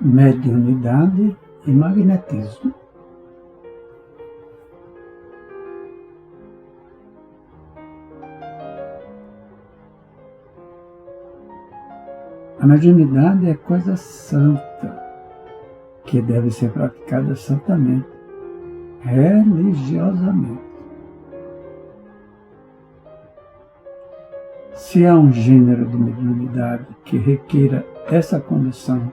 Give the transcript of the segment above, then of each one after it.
mediunidade e magnetismo. A mediunidade é coisa santa, que deve ser praticada santamente, religiosamente. Se há um gênero de mediunidade que requeira essa condição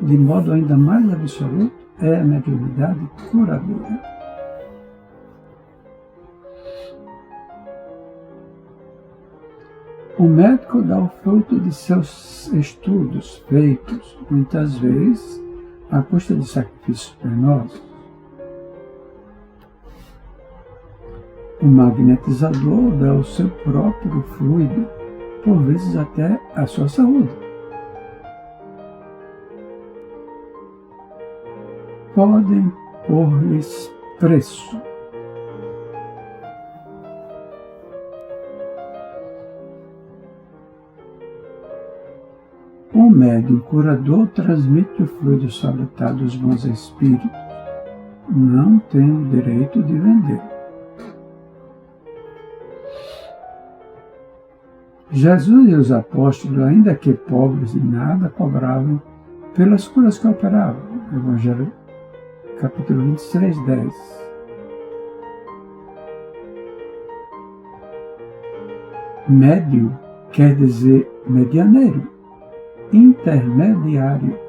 de modo ainda mais absoluto, é a mediunidade curadora. O médico dá o fruto de seus estudos feitos, muitas vezes, à custa de sacrifícios penosos. O magnetizador dá o seu próprio fluido, por vezes até a sua saúde. Podem pôr-lhes preço. O médium curador transmite o fluido salutar dos bons espíritos. Não tem o direito de vender. Jesus e os apóstolos, ainda que pobres de nada, cobravam pelas curas que operavam. Evangelho, capítulo 23, 10. Médio quer dizer medianeiro, intermediário.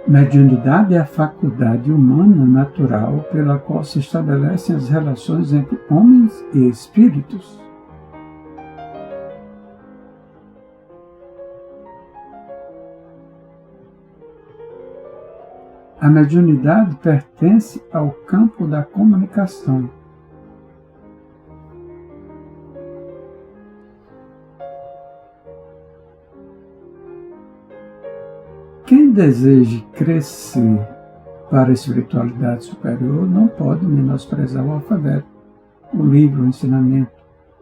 Mediunidade é a faculdade humana natural pela qual se estabelecem as relações entre homens e espíritos. A mediunidade pertence ao campo da comunicação. Quem deseje crescer para a espiritualidade superior não pode menosprezar o alfabeto, o livro, o ensinamento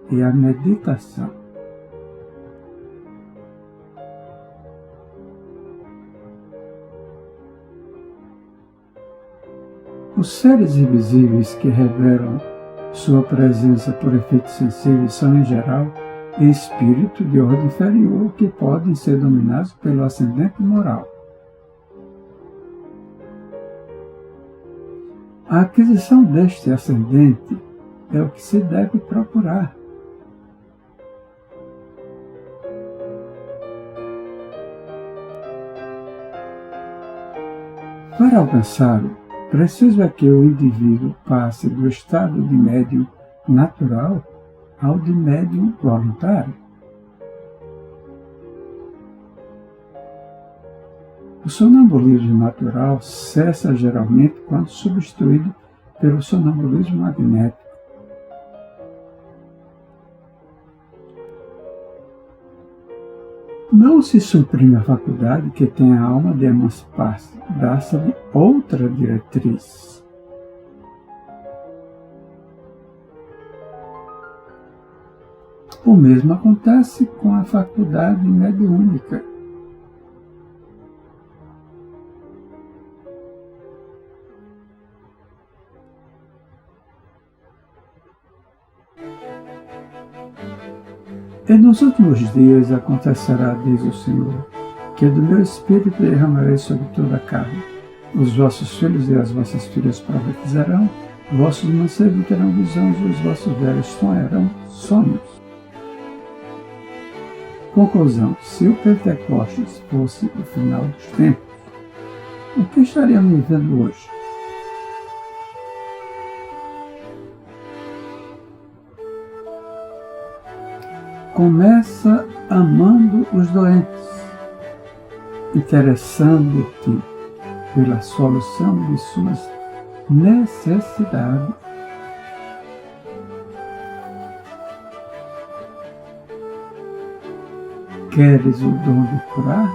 e a meditação. Os seres invisíveis que revelam sua presença por efeitos sensíveis são, em geral, espíritos de ordem inferior que podem ser dominados pelo ascendente moral. A aquisição deste ascendente é o que se deve procurar. Para alcançá-lo, preciso é que o indivíduo passe do estado de médium natural ao de médium voluntário. O sonambulismo natural cessa geralmente quando substituído pelo sonambulismo magnético. Não se suprime a faculdade que tem a alma de emancipar-se, dá-se-lhe outra diretriz. O mesmo acontece com a faculdade mediúnica. E nos últimos dias acontecerá, diz o Senhor, que do meu Espírito derramarei sobre toda a carne. Os vossos filhos e as vossas filhas profetizarão, vossos mancebos terão visões e os vossos velhos sonharão sonhos. Conclusão: se o Pentecostes fosse o final dos tempos, o que estaríamos vivendo hoje? Começa amando os doentes, interessando-te pela solução de suas necessidades. Queres o dom de curar?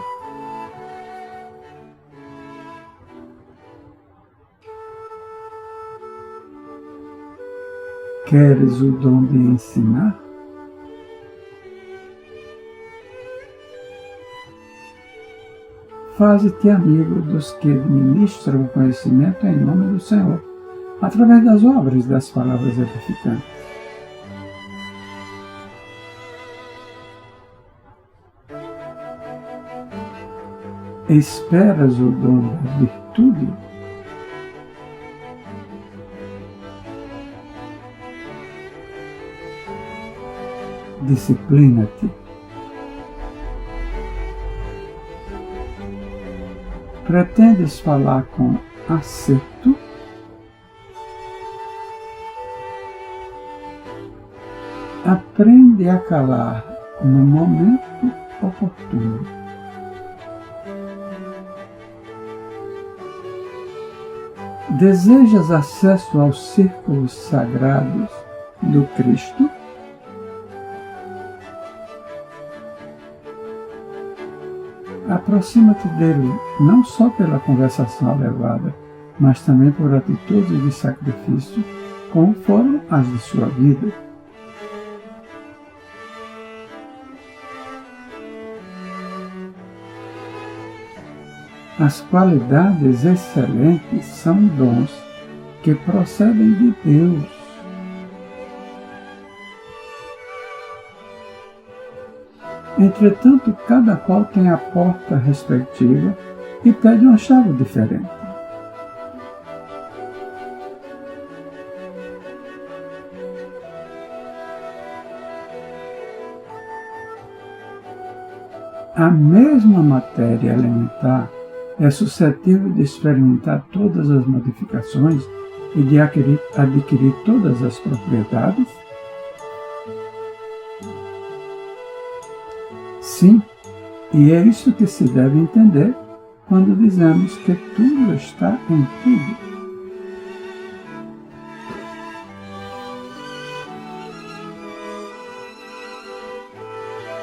Queres o dom de ensinar? faze-te amigo dos que ministram o conhecimento em nome do Senhor, através das obras e das palavras edificantes. Esperas o dom da virtude? Disciplina-te. Pretendes falar com acerto? Aprende a calar no momento oportuno. Desejas acesso aos círculos sagrados do Cristo? Aproxima-te dele não só pela conversação elevada, mas também por atitudes de sacrifício, como foram as de sua vida. As qualidades excelentes são dons que procedem de Deus. Entretanto, cada qual tem a porta respectiva e pede uma chave diferente. A mesma matéria elementar é suscetível de experimentar todas as modificações e de adquirir todas as propriedades? Sim, e é isso que se deve entender quando dizemos que tudo está em tudo.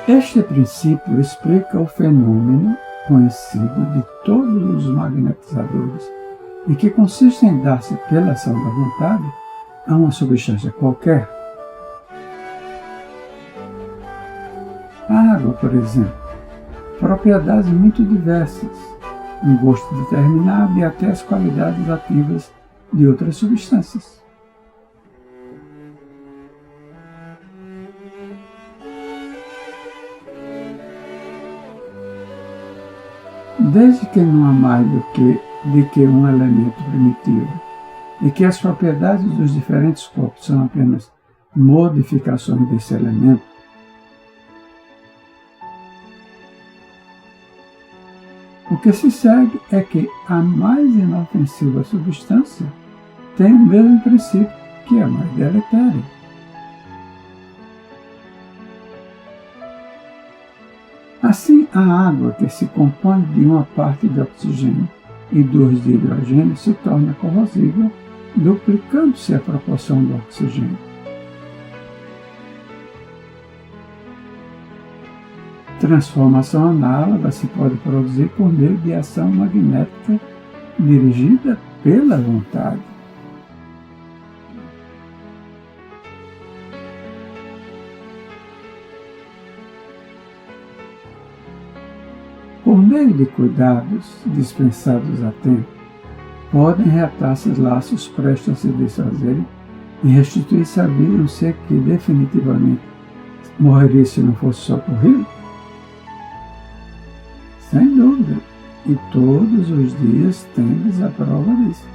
Este princípio explica o fenômeno conhecido de todos os magnetizadores e que consiste em dar-se pela ação da vontade a uma substância qualquer. A água, por exemplo, propriedades muito diversas, um gosto determinado e até as qualidades ativas de outras substâncias. Desde que não há mais do que um elemento primitivo e que as propriedades dos diferentes corpos são apenas modificações desse elemento, o que se segue é que a mais inofensiva substância tem o mesmo princípio que a mais deletéria. Assim, a água, que se compõe de uma parte de oxigênio e 2 de hidrogênio, se torna corrosiva, duplicando-se a proporção do oxigênio. Transformação análoga se pode produzir por meio de ação magnética dirigida pela vontade. Por meio de cuidados dispensados a tempo, podem reatar-se os laços prestes a se desfazerem e restituir-se à vida um ser que definitivamente morreria se não fosse socorrido? Sem dúvida, e todos os dias temos a prova disso.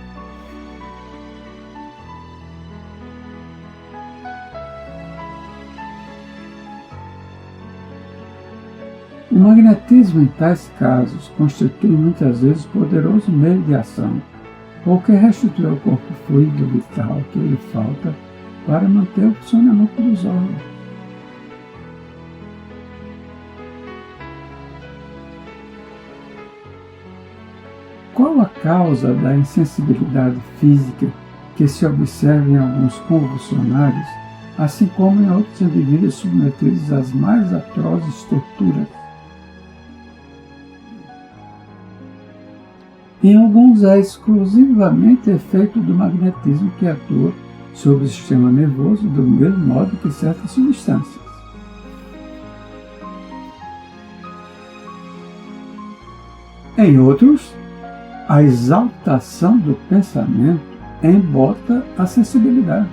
O magnetismo, em tais casos, constitui muitas vezes poderoso meio de ação, porque restitui ao corpo fluido vital que lhe falta para manter o funcionamento dos órgãos. Qual a causa da insensibilidade física que se observa em alguns convulsionários, assim como em outros indivíduos submetidos às mais atrozes torturas? Em alguns é exclusivamente efeito do magnetismo que atua sobre o sistema nervoso do mesmo modo que certas substâncias. Em outros, a exaltação do pensamento embota a sensibilidade.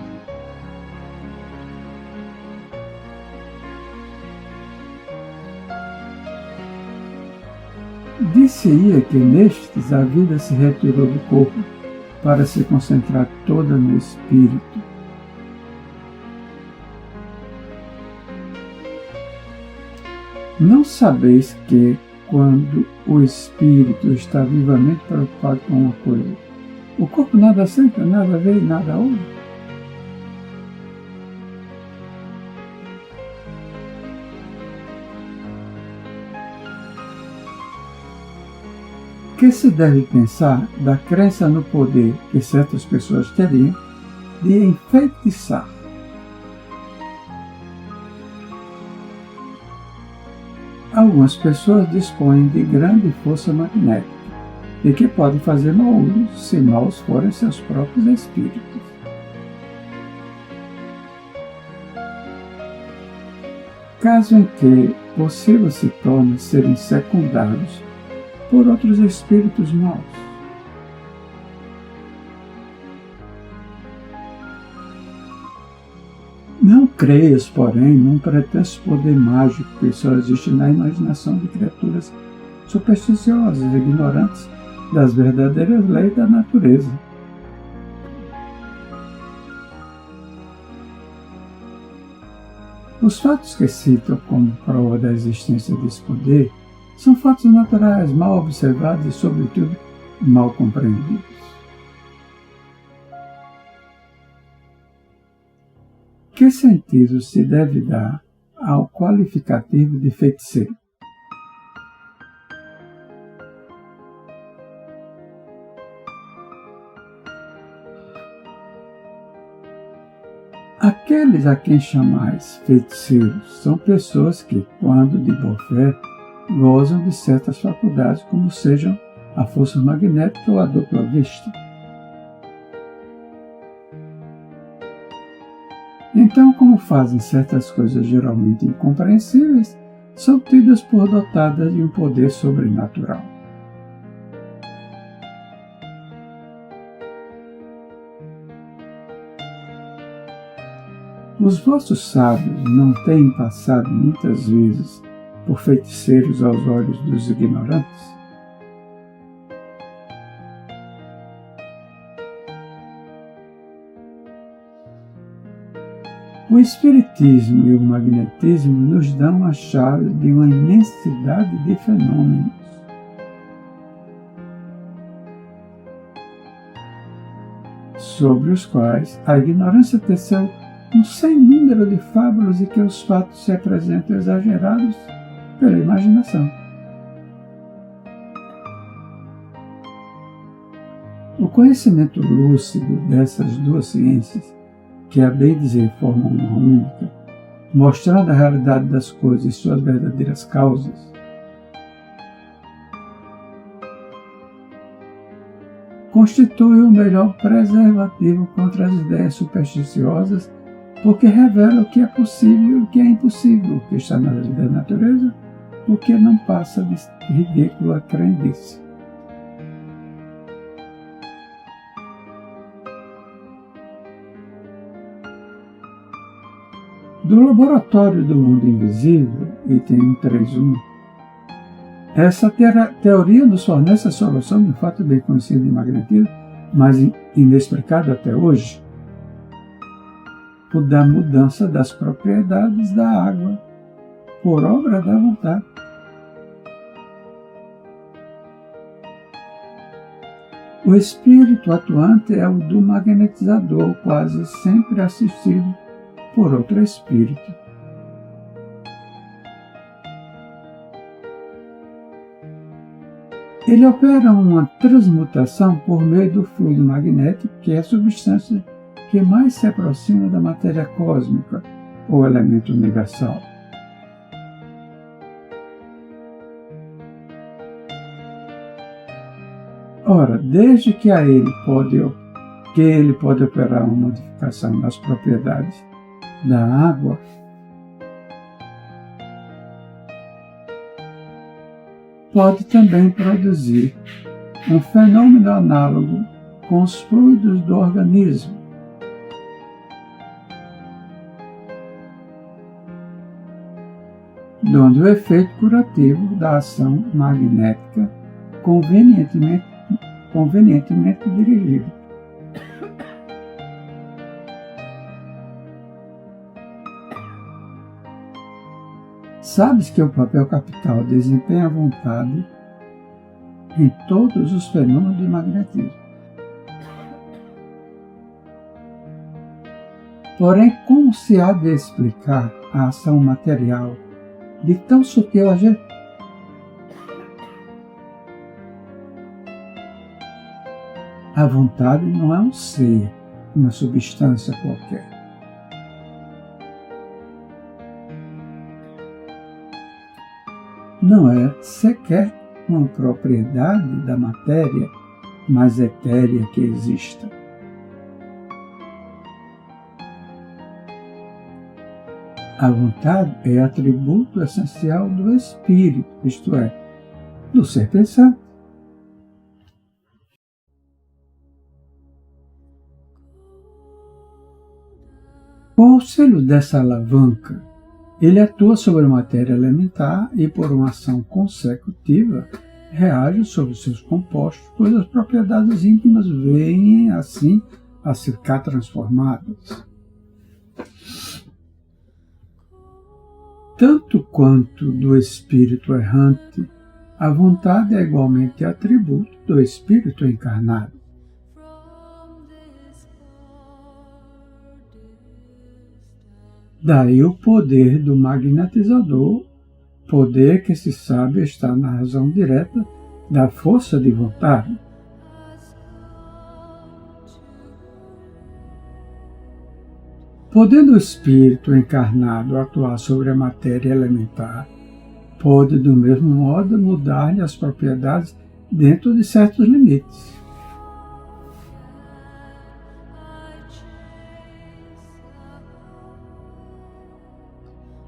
Disse-ia que nestes a vida se retirou do corpo para se concentrar toda no espírito. Não sabeis que, quando o espírito está vivamente preocupado com uma coisa, o corpo nada sente, nada vê e nada ouve? Que se deve pensar da crença no poder que certas pessoas teriam de enfeitiçar? Algumas pessoas dispõem de grande força magnética e que podem fazer mau uso se maus forem seus próprios espíritos. Caso em que possível se torne serem secundados por outros espíritos maus. Não creias, porém, num pretenso poder mágico que só existe na imaginação de criaturas supersticiosas e ignorantes das verdadeiras leis da natureza. Os fatos que citam como prova da existência desse poder são fatos naturais, mal observados e, sobretudo, mal compreendidos. Que sentido se deve dar ao qualificativo de feiticeiro? Aqueles a quem chamais feiticeiros são pessoas que, quando de boa fé, gozam de certas faculdades, como sejam a força magnética ou a dupla vista. Então, como fazem certas coisas geralmente incompreensíveis, são tidas por dotadas de um poder sobrenatural. Os vossos sábios não têm passado muitas vezes por feiticeiros aos olhos dos ignorantes? O Espiritismo e o Magnetismo nos dão a chave de uma imensidade de fenômenos. Sobre os quais a ignorância teceu um sem número de fábulas e que os fatos se apresentam exagerados pela imaginação. O conhecimento lúcido dessas duas ciências, que a bem dizer formam uma única, mostrando a realidade das coisas e suas verdadeiras causas, constitui o melhor preservativo contra as ideias supersticiosas, porque revela o que é possível e o que é impossível, o que está na lei da natureza, o que não passa de ridícula crendice. Do Laboratório do Mundo Invisível, item 131, essa teoria nos fornece a solução de um fato bem conhecido de magnetismo, mas inexplicado até hoje, o da mudança das propriedades da água, por obra da vontade. O espírito atuante é o do magnetizador, quase sempre assistido por outro espírito. Ele opera uma transmutação por meio do fluido magnético, que é a substância que mais se aproxima da matéria cósmica, ou elemento universal. Ora, desde que ele pode operar uma modificação nas propriedades da água, pode também produzir um fenômeno análogo com os fluidos do organismo, dando o efeito curativo da ação magnética convenientemente dirigida. Sabes que o papel capital desempenha a vontade em todos os fenômenos do magnetismo. Porém, como se há de explicar a ação material de tão sutil agente? A vontade não é um ser, uma substância qualquer. Não é sequer uma propriedade da matéria mais etérea que exista. A vontade é atributo essencial do espírito, isto é, do ser pensante. Com o auxílio dessa alavanca, ele atua sobre a matéria elementar e, por uma ação consecutiva, reage sobre seus compostos, cujas propriedades íntimas vêm, assim, a ficar transformadas. Tanto quanto do espírito errante, a vontade é igualmente atributo do espírito encarnado. Daí o poder do magnetizador, poder que se sabe está na razão direta da força de vontade. Podendo o espírito encarnado atuar sobre a matéria elementar, pode do mesmo modo mudar-lhe as propriedades dentro de certos limites.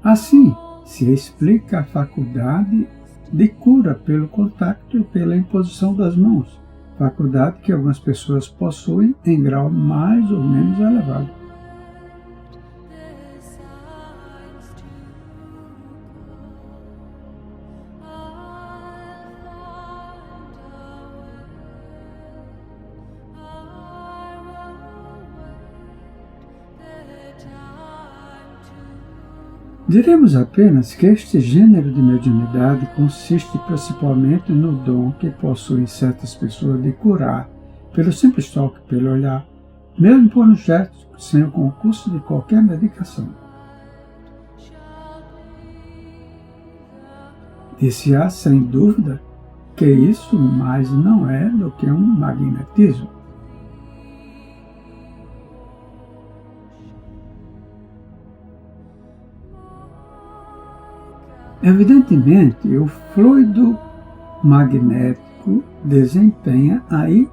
Assim, se explica a faculdade de cura pelo contato e pela imposição das mãos, faculdade que algumas pessoas possuem em grau mais ou menos elevado. Diremos apenas que este gênero de mediunidade consiste principalmente no dom que possuem certas pessoas de curar, pelo simples toque, pelo olhar, mesmo por um gesto, sem o concurso de qualquer medicação. Dir-se-á, sem dúvida, que isso mais não é do que um magnetismo. Evidentemente, o fluido magnético desempenha aí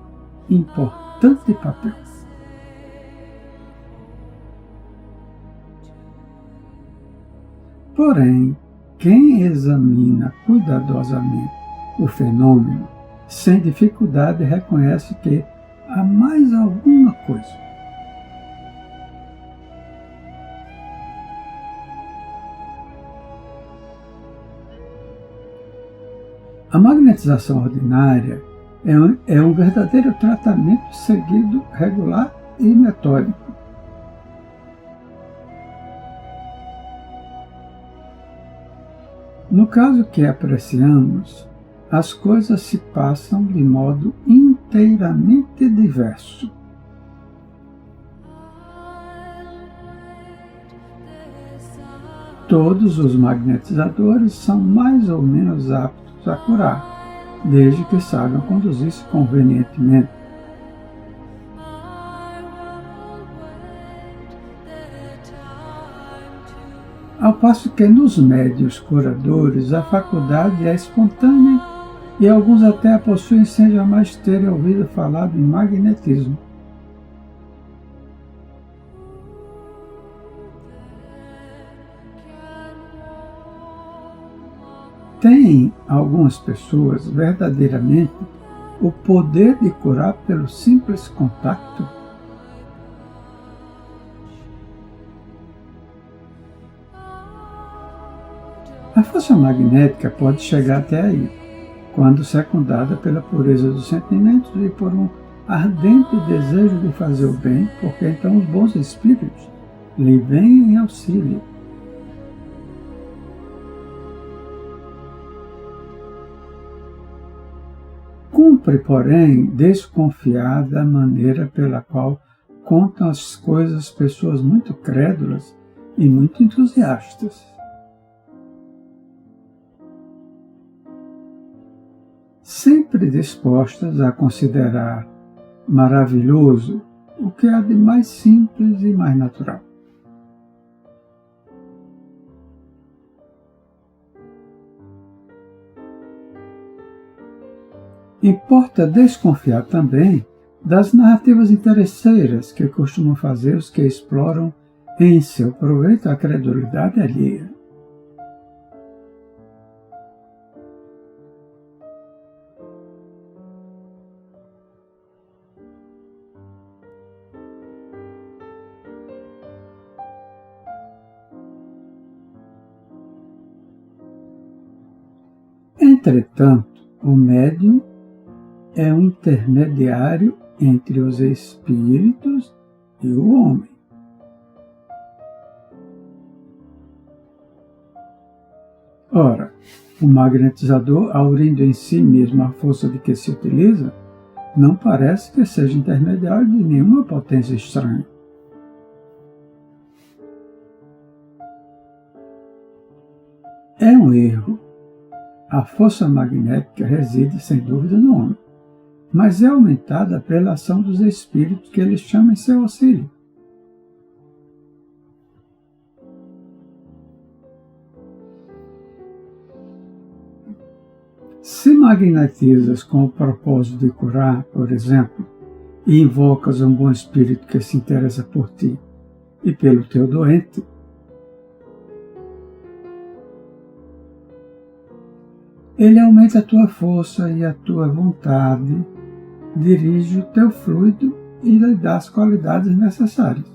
importante papel. Porém, quem examina cuidadosamente o fenômeno, sem dificuldade reconhece que há mais alguma coisa. A magnetização ordinária é um verdadeiro tratamento seguido, regular e metódico. No caso que apreciamos, as coisas se passam de modo inteiramente diverso. Todos os magnetizadores são mais ou menos aptos a curar, desde que saibam conduzir-se convenientemente. Ao passo que nos médiuns curadores a faculdade é espontânea e alguns até a possuem sem jamais terem ouvido falar em magnetismo. Tem algumas pessoas verdadeiramente o poder de curar pelo simples contato? A força magnética pode chegar até aí, quando secundada pela pureza dos sentimentos e por um ardente desejo de fazer o bem, porque então os bons espíritos lhe vêm em auxílio. Cumpre, porém, desconfiar da maneira pela qual contam as coisas pessoas muito crédulas e muito entusiastas. Sempre dispostas a considerar maravilhoso o que há de mais simples e mais natural. Importa desconfiar também das narrativas interesseiras que costumam fazer os que exploram em seu proveito a credulidade alheia. Entretanto, o médium é um intermediário entre os espíritos e o homem. Ora, o magnetizador, aurindo em si mesmo a força de que se utiliza, não parece que seja intermediário de nenhuma potência estranha. É um erro. A força magnética reside, sem dúvida, no homem, mas é aumentada pela ação dos espíritos que ele chama em seu auxílio. Se magnetizas com o propósito de curar, por exemplo, e invocas um bom espírito que se interessa por ti e pelo teu doente, ele aumenta a tua força e a tua vontade, dirige o teu fluido e lhe dá as qualidades necessárias.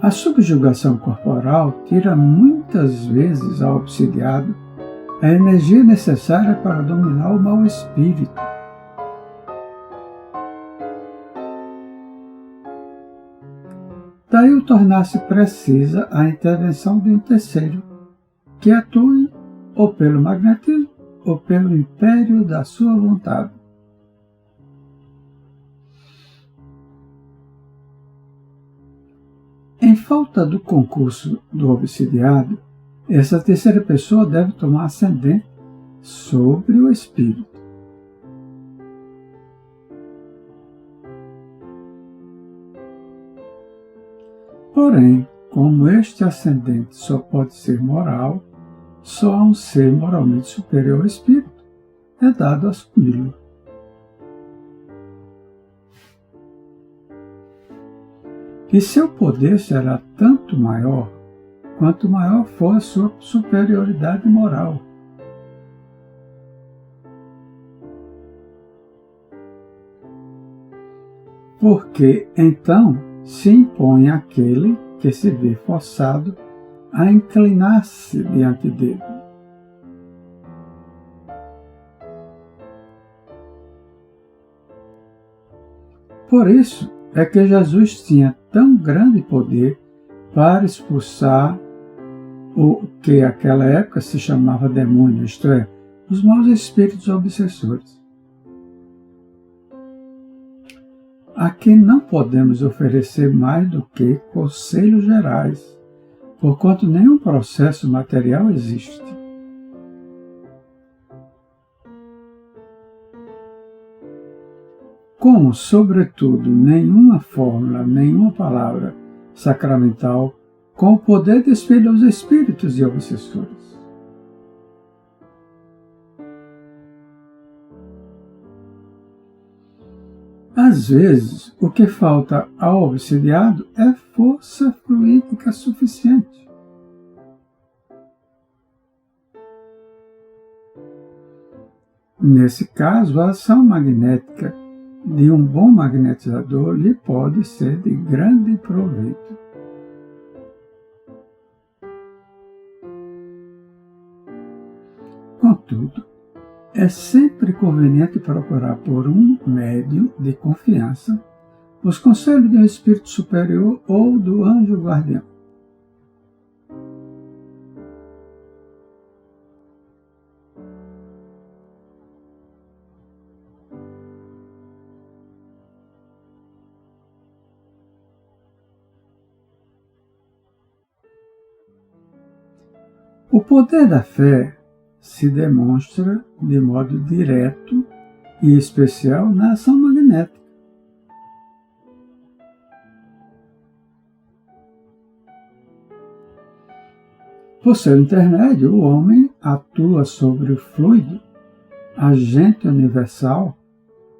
A subjugação corporal tira muitas vezes ao obsidiado a energia necessária para dominar o mau espírito. Daí o tornar-se precisa a intervenção de um terceiro, que atue ou pelo magnetismo ou pelo império da sua vontade. Em falta do concurso do obsidiado, essa terceira pessoa deve tomar ascendente sobre o espírito. Porém, como este ascendente só pode ser moral, só a um ser moralmente superior ao espírito é dado assumi-lo. E seu poder será tanto maior quanto maior for a sua superioridade moral. Porque então se impõe aquele que se vê forçado a inclinar-se diante dele. Por isso é que Jesus tinha tão grande poder para expulsar o que naquela época se chamava demônio, isto é, os maus espíritos obsessores. Aqui não podemos oferecer mais do que conselhos gerais, porquanto nenhum processo material existe. Como, sobretudo, nenhuma fórmula, nenhuma palavra sacramental com o poder de espelhar os espíritos e obsessores. Às vezes, o que falta ao obsidiado é força fluídica suficiente. Nesse caso, a ação magnética de um bom magnetizador lhe pode ser de grande proveito. Contudo, é sempre conveniente procurar por um médium de confiança os conselhos de um espírito superior ou do anjo guardião. O poder da fé se demonstra de modo direto e especial na ação magnética. Por seu intermédio, o homem atua sobre o fluido, agente universal,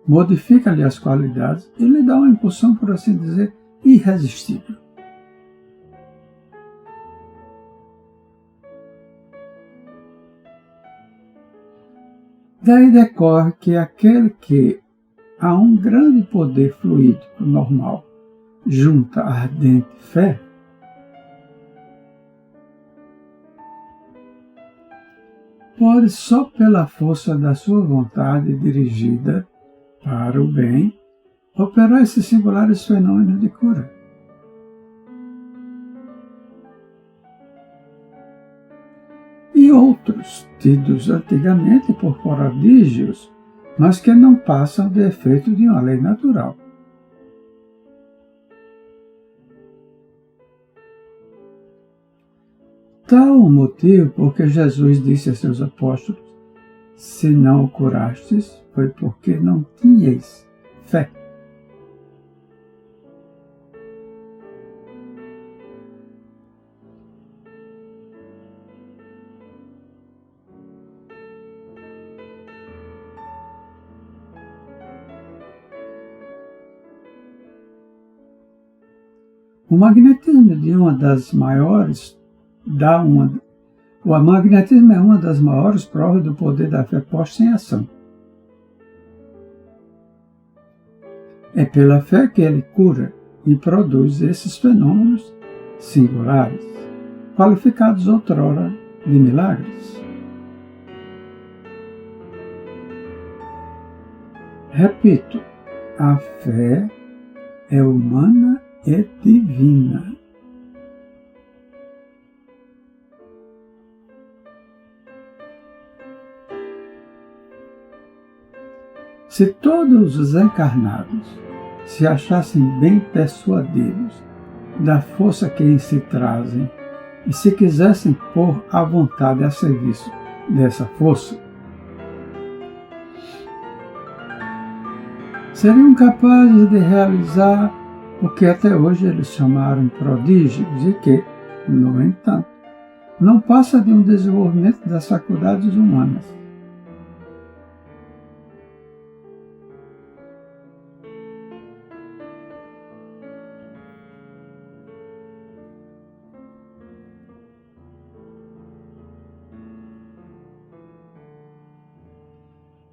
modifica-lhe as qualidades e lhe dá uma impulsão, por assim dizer, irresistível. Daí decorre que aquele que a um grande poder fluídico normal junta ardente fé, pode só pela força da sua vontade dirigida para o bem operar esses singulares fenômenos de cura. E outros, tidos antigamente por prodígios, mas que não passam de efeito de uma lei natural. Tal o motivo porque Jesus disse a seus apóstolos: se não o curastes, foi porque não tinhais fé. O magnetismo de uma das maiores O magnetismo é uma das maiores provas do poder da fé posta em ação. É pela fé que ele cura e produz esses fenômenos singulares, qualificados outrora de milagres. Repito, a fé é humana e divina. Se todos os encarnados se achassem bem persuadidos da força que em si trazem e se quisessem pôr à vontade a serviço dessa força, seriam capazes de realizar o que até hoje eles chamaram prodígios e que, no entanto, não passa de um desenvolvimento das faculdades humanas.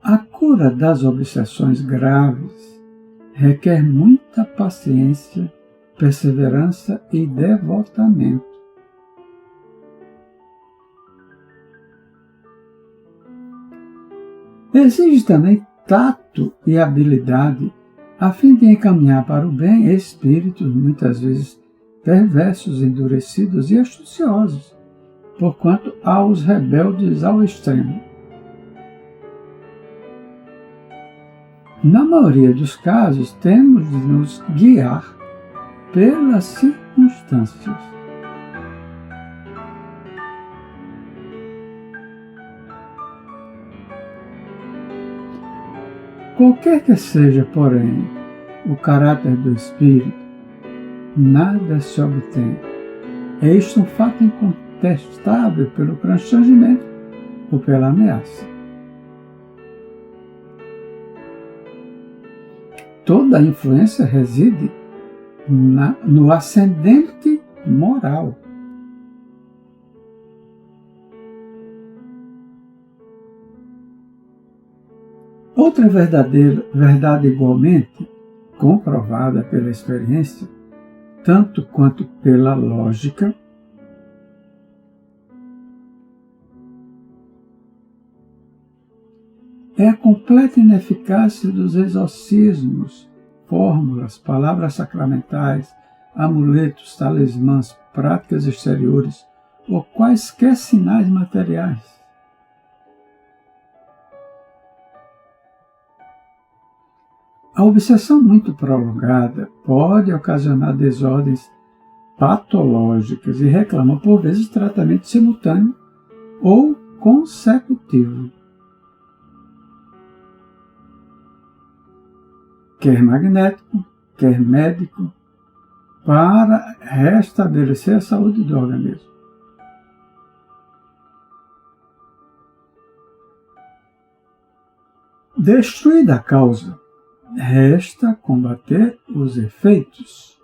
A cura das obsessões graves requer muita paciência, perseverança e devotamento. Exige também tato e habilidade a fim de encaminhar para o bem espíritos muitas vezes perversos, endurecidos e astuciosos, porquanto há os rebeldes ao extremo. Na maioria dos casos, temos de nos guiar pelas circunstâncias. Qualquer que seja, porém, o caráter do espírito, nada se obtém. É isto um fato incontestável pelo constrangimento ou pela ameaça. toda a influência reside no ascendente moral. Outra verdade igualmente comprovada pela experiência, tanto quanto pela lógica, é a completa ineficácia dos exorcismos, fórmulas, palavras sacramentais, amuletos, talismãs, práticas exteriores ou quaisquer sinais materiais. A obsessão muito prolongada pode ocasionar desordens patológicas e reclama, por vezes, tratamento simultâneo ou consecutivo. Quer magnético, quer médico, para restabelecer a saúde do organismo. Destruída a causa, resta combater os efeitos.